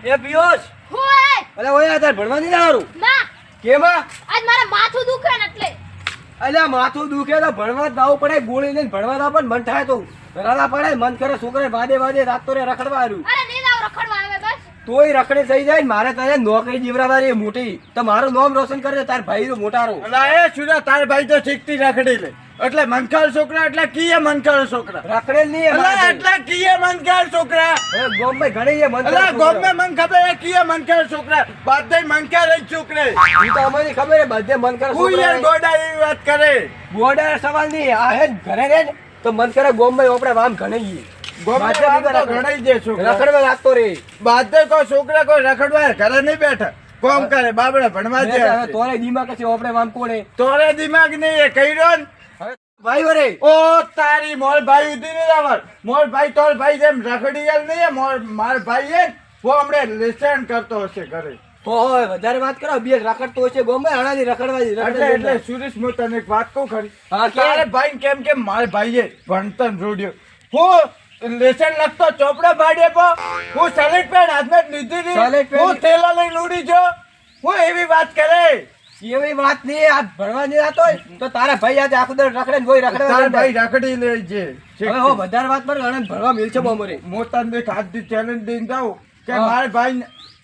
એ પિયુષ હોય અલે ઓય તાર ભણવા નહીં જવાનું ના કેમ આજ મારે માથું દુખે ને એટલે અલ્યા માથું દુખે તો ભણવા જ જવું પડે ગોળી લઈને ભણવા જા પણ મન થાય તો રડા પડે મન કરે છોકરે વાદે રાત તો રખડવા આવ્યું અરે નહીં જાવ રખડવા આવે બસ તોય રખડે થઈ જાય ને મારે તારે નોકરી જીવરાવાની મોટી તો મારું નામ રોશન કરે તાર ભાઈ તો મોટારો અલા એ સુના તાર ભાઈ તો ઠીકથી રખડી લે એટલે મનખાળ છોકરા એટલે કીએ મનખાળ છોકરા રખડે નહીં અલા એટલે કીએ મનખાળ છોકરા ગોમભાઈ ઘણી મન અલા ગોમે મન ખબર એ કીએ મનખાળ છોકરા બાદે મનખાળ જ છોકરે ઈ તો અમને ખબર હે બધે મન કરે હું યાર ગોડા એવી વાત કરે ગોડા સવાલ નહીં આ હે ઘરે રે ને તો મન કરે ગોમભાઈ આપણે વામ ઘણી ગોમે તો ઘડાઈ દે છોકરા રખડવા લાગતો રે બાદે કોઈ છોકરા કોઈ રખડવા ઘરે નહીં બેઠા કોમ કરે બાબડા ભણવા જાય તોરે દિમાગ છે આપણે વામ કોણે તોરે દિમાગ નહીં એ કઈરો ને ભાઈ વરે ઓ તારી મોર ભાઈ ઉધી ને આવર મોર ભાઈ તોર ભાઈ જેમ રખડી ગયેલ નહીં મોર માર ભાઈ હે वो હમણે લેસન કરતો હશે ઘરે તો હવે વધારે વાત કરો બે રખડતો હોય છે ગોમભાઈ આણાથી રખડવા એટલે સુરેશ હું તને એક વાત કહું ખરી હા તારે ભાઈ કેમ મારે ભાઈએ ભણતર રોડ્યો હું લેસન લખતો ચોપડો ભાડે પો હું સલેટ પેન હાથમાં લીધી હું થેલા લઈને ઉડી જો હું એવી વાત કરે એવી વાત નહીં આ ભણવા નહીં જતો હોય તો તારા ભાઈ આજે આખો દર રખડે ને કોઈ રખડે તારા ભાઈ રખડી લે છે હવે હો વધારે વાત પર ઘણા ભણવા મિલશે બોમરે મોટા ને ખાધી ચેલેન્જ દઈને જાઉં કે મારે ભાઈ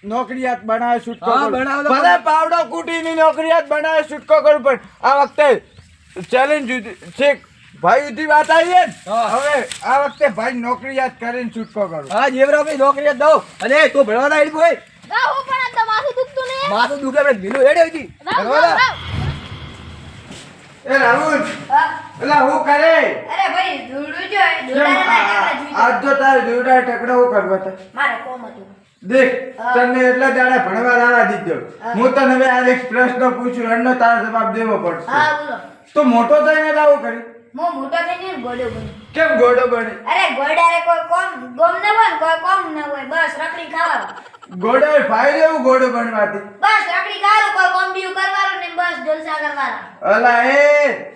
નોકરીયાત બનાવે છૂટકો હા, કરું બનાવો તો ભલે પાવડો કૂટીની નોકરીયાત બનાવે છૂટકો કરું પણ આ વખતે ચેલેન્જ છે ભાઈ ઉધી વાત આવી ને હા. હવે આ વખતે ભાઈ નોકરીયાત કરીને છૂટકો કરું હા જેવરા ભાઈ નોકરી જ દઉં અને તું ભણવા ના આવી ભાઈ ના હું પણ આ તો માથું દુખતું નહીં માથું દુખે આપણે ભીલું હેડે હતી ભણવા ના એ રાહુલ એલા હું કરે અરે ભાઈ દોડું જો આજ તો તારે દોડા ટકડા હું કરવા હતા મારે કોમ હતું દેખ તને એટલા દાડા ભણવા લાવા દીધો હું તને હવે આ એક પ્રશ્ન પૂછું એનો તારો જવાબ દેવો પડશે હા બોલો તો મોટો થઈને લાવું કરી હું મોટો થઈને ગોડો બની કેમ ગોડો બને અરે ગોડારે કોઈ કોમ ગોમ ન હોય કોઈ કોમ ન હોય બસ રખડી ખાવાનું ગોડો ફાયદો એવું ગોડો બનવાથી બસ રખડી ખાવાનું કોઈ કોમ બીયું કરવાનું ને બસ જલસા કરવાના અલા એ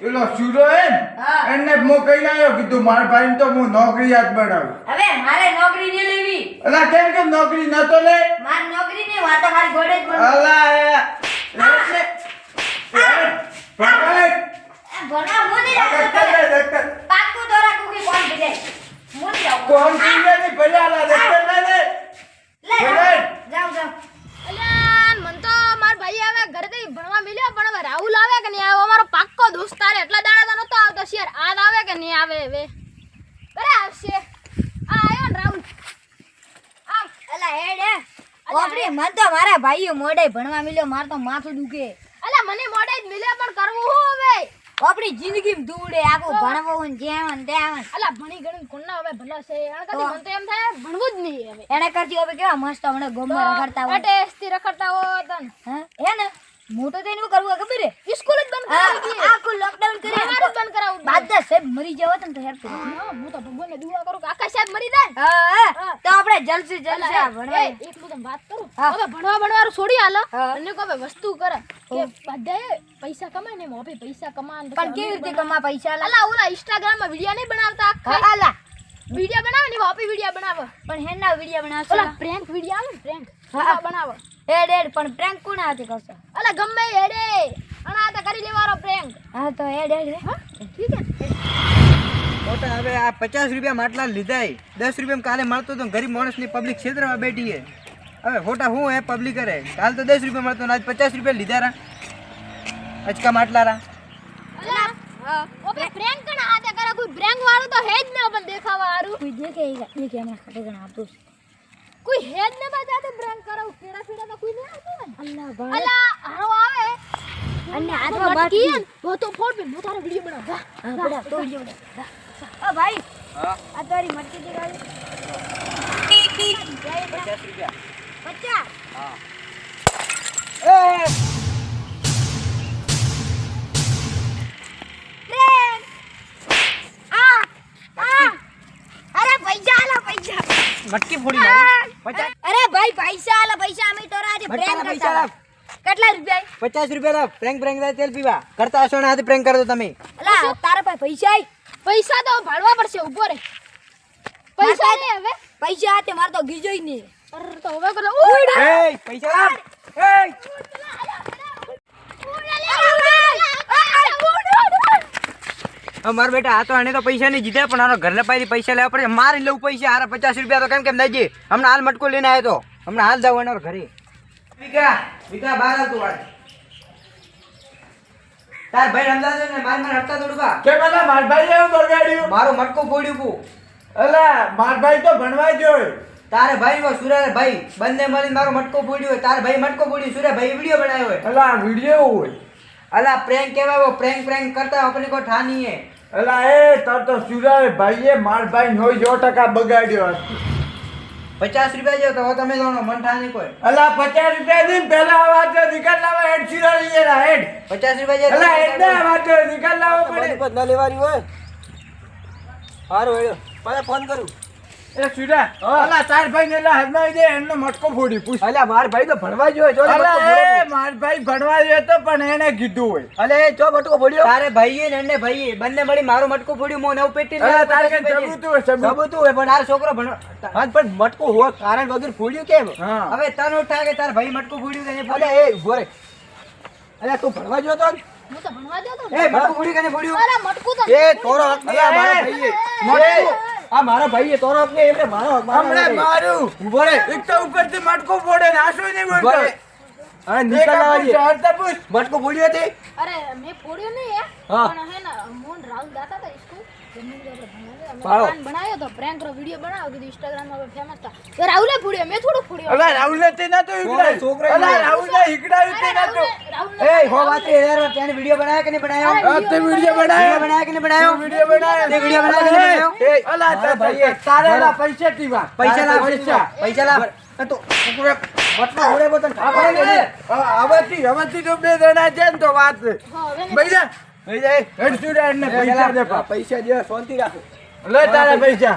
પેલો સુરો હે ને, હા. એને મો કઈ આવ્યો કીધું મારા ભાઈ તો હું નોકરીયાત બનાવું હવે મારે નોકરી નહીં લેવી અલા કેમ નોકરી નતો લે મારી નોકરી નહીં વાતો મારી ગોડે જ બનવું અલા એટલે ભણવાય ભણા હું નહીં આ રાખતો પાકું તો રાખું કે કોણ ભીડે હું નહીં જાઉં કોણ પીને ભર્યા લા લે લે ભણાય. જાઉં અલ્યા મન તો માર ભાઈ આવે ઘરેથી ભણવા મળ્યો પણ હવે રાહુલ આવે કે નહીં આવે અમારો પાક્કો દોસ્તાર એટલા દાડા તો નતો આવતો શેર આજ આવે કે નહીં આવે હવે અરે આવશે આ આયો ને રાહુલ આવ અલા હેડ હે ઓપરી મન તો મારા ભાઈઓ મોડે ભણવા મળ્યો માર તો માથું દુખે અલ્યા મને મોડે જ મળ્યો પણ કરવું હું હવે આપણી જિંદગીમાં દૂડે આખું ભણવું ને જેવન તેવન અલ્યા ભણી ગણી કોણના હવે ભલા છે એના કરતી મને તો એમ થાય ભણવું જ નહીં હવે એને કરતી હવે કેવા મસ્ત હમણાં ગોમમાં રખડતા હોય અટેસ્ટી રખડતા હોય તન હે હે ને મોટો થઈને શું કરવું ખબર હે સ્કૂલ જ બંધ કરાવી દીધી આખું લોકડાઉન કરી અમારું જ બંધ કરાવું બાદા સાહેબ મરી જાવ તો હેલ્પ હું તો ભગવાનને દુઆ કરું કે આકાશ સાહેબ મરી જાય હા તો આપણે જલસી જલસા ભણવા એટલું તો વાત કરું હા. હવે ભણવાનું છોડી આલો હા. અને કોઈ વસ્તુ કરે કે બધાએ પૈસા કમાય ને મોભી પૈસા કમાન પણ કેવી રીતે કમા પૈસા અલા ઓલા ઇન્સ્ટાગ્રામ માં વિડિયો નહીં બનાવતા હા આલા વિડિયો બનાવે ને હોપી વિડિયો બનાવે પણ હેના વિડિયો બનાવશો ઓલા પ્રેન્ક વિડિયો આવે ને પ્રેન્ક હા. બનાવે એડ એડ પણ પ્રેન્ક કોણ હાથે કરશો અલા ગમે હેડે અને આ તો કરી લેવાનો પ્રેન્ક હા તો એડ એડ હા ઠીક છે મોટા હવે આ 50 રૂપિયા માટલા લીધા 10 રૂપિયા કાલે મળતો તો ગરીબ માણસની પબ્લિક ક્ષેત્રમાં બેઠી હે હવે ખોટા હું હે પબ્લિક કરે કાલ તો 10 રૂપિયા મળતો ને આજ 50 રૂપિયા લીધા રા અચકા માટલા રા અલા હા ઓકે પ્રેન્ક કના હાથે કરે કોઈ પ્રેન્ક વાળું તો હે જ ને પણ દેખાવા હારું કોઈ દેખે એમાં ખાતે ગણ આપું કોઈ હે જ ને બજાતે પ્રેન્ક કરાવ કેડા ફેડા તો કોઈ નહીં આવતું ને અલ્લાહ ભાઈ અલા હારો આવે અને આ હાથમાં તો બાકી મટકી હો તો ફોડ પે મોતારો વિડિયો બનાવ જા હા બડા તો વિડિયો બના ઓ ભાઈ હા આ તારી મટકી દેખાડી 50 રૂપિયા 50 હા એ અરે પૈસા આલા પૈસા મટકી ફોડી મારી 50 અરે ભાઈ પૈસા આલા પૈસા અમે તો આજે પ્રેન્ક પૈસા કરતા લાવ. કેટલા રૂપિયા 50 રૂપિયા લાવ પ્રેન્ક તેલ પીવા કરતા હશો ને હાથે પ્રેન્ક કરતો તમે અલા તારા પાસે પૈસા આઈ પૈસા તો ભાડવા પડશે ઉભો રે પૈસા નહીં હવે પૈસા હાથે માર તો ગીજોય નહીં અરે તો હવે કરો ઉડ એ પૈસા લાવ એ મારા બેટા આ તો આને તો પૈસા નહીં જીત્યા પણ આનો ઘરના પાસેથી પૈસા લેવા પડે મારી લઉં પૈસા હારા 50 રૂપિયા તો કેમ નહીં જઈએ હમણાં હાલ મટકો લઈને આવ્યો તો હમણાં હાલ જાવ એનો ઘરે વિકા બહાર આવતું વાળ તાર ભાઈ રમતા છે ને માર હટતા થોડું કે પેલા મારા ભાઈ એવું બગાડ્યું મારો મટકો ફોડ્યું કુ અલા મારા ભાઈ તો ભણવા જોય તારે ભાઈ નો સુરે ભાઈ બંને મળીને મારો મટકો ફોડ્યો હોય તારે ભાઈ મટકો ફોડ્યું સુરે ભાઈ વિડિયો બનાવ્યો હોય અલા વિડિયો હોય અલા પ્રેન્ક કહેવાય वो प्रेंक करता है अपने को ठानी है અલા એ તાર તો સુરાય ભાઈએ માર ભાઈ નો 100% બગાડ્યો 50 રૂપિયા જેવો તો તમે દોનો મન ઠાની કોઈ અલા 50 રૂપિયા ની પહેલા આવાજ નિકાલ લાવા હેડ સુરા લઈ જા હેડ 50 રૂપિયા જેવો અલા હેડ ને આવાજ નિકાલ લાવવો પડે ન લેવાની હોય હારું હેડો પાછા ફોન કરું એ સુરા અલા તાર ભાઈ ને હાથમાં દે એનો મટકો ફોડી પૂછ અલા માર ભાઈ તો ભણવા જો જો અલા એ માર ભાઈ ભણવા ગયો તો પણ એને કીધું હોય અલે જો મટકો ફોડ્યો તારે ભાઈએ ને એને ભાઈએ બંને મળી મારો મટકો ફોડ્યો મો નવ પેટી અલા તારે કે સબૂત હોય સબૂત હોય પણ આ છોકરો ભણવા હા પણ મટકો હોય કારણ વગર ફોડ્યું કેમ હા. હવે તને ઉઠા કે તાર ભાઈ મટકો ફોડ્યું કે અલે એ ઉભો રે અલે તું ભણવા જો તો હું તો ભણવા જતો એ મટકો ફોડ્યું કે ફોડ્યું અરે મટકું તો એ તોરો હક નહીં આ મારા ભાઈએ આ મારા ભાઈએ તોરો હક નહીં એટલે મારો હક હમણે મારું ઉભો રે એક તો ઉપરથી મટકો ફોડે નાસો નહીં ઉભો બોલતો રે હા નિકાલ લાવજે ચારતા પૂછ મટકો ફોડ્યો તે અરે મેં ફોડ્યો નહીં હે હા. પણ હે ને મોહન રાહુલ દાતા હતા સ્કૂલ જમીન જે આપણે ભણાવ્યા અમે પાડો. પ્લાન બનાવ્યો તો પ્રેન્ક રો વિડિયો બનાવ્યો કીધું ઇન્સ્ટાગ્રામ માં ફેમસ થા તો રાહુલે ફોડ્યો મેં થોડું ફોડ્યો અલા રાહુલ ને તે નતો ઈકડાય છોકરો અલા રાહુલ ને ઈકડાયું તે નતો રાહુલ એ હો વાત એ યાર તેને વિડિયો બનાયા કે નહીં બનાયો આ તે વિડિયો બનાવ્યો બનાયા કે નહીં બનાયો વિડિયો બનાવ્યો તે વિડિયો બનાવ્યો કે નહીં બનાવ્યો? અલા મારા ભાઈએ તારે અલા પૈસા તીવા પૈસા લાવ પૈસા લાવ તો ઉપરે વટનો હોડે બોતન ઠાકોરે કે હવેથી તો બે જણા છે ને તો વાત હા હવે પૈસા લઈ જાય હેડ સ્ટુડન્ટ ને પૈસા દે પા. પૈસા દે શાંતિ રાખો લે તારા પૈસા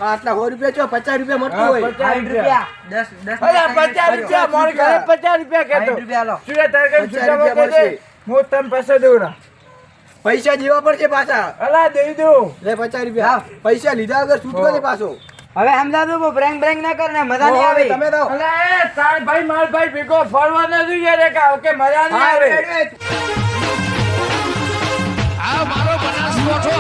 આટલા 100 રૂપિયા છો 50 રૂપિયા મળતું હોય 50 રૂપિયા 10 અલા 50 રૂપિયા મોર ઘરે 50 રૂપિયા કેતો 60 રૂપિયા લો સ્ટુડન્ટ તારે કઈ 50 છૂટા રૂપિયા મૂકે છે હું તને પૈસા દઉં ના પૈસા દેવા પડશે પાછા અલા દઈ દઉં લે 50 રૂપિયા પૈસા લીધા વગર છૂટકો નહીં પાછો હવે સમજાતું કો બ્રેંક ના કર ને મજા નહીં આવે તમે દો અલા એ તાર ભાઈ માર ભાઈ ભેગો ફરવા ન જોઈએ રે કા કે મજા નહીં આવે આ મારો બનાસકોઠો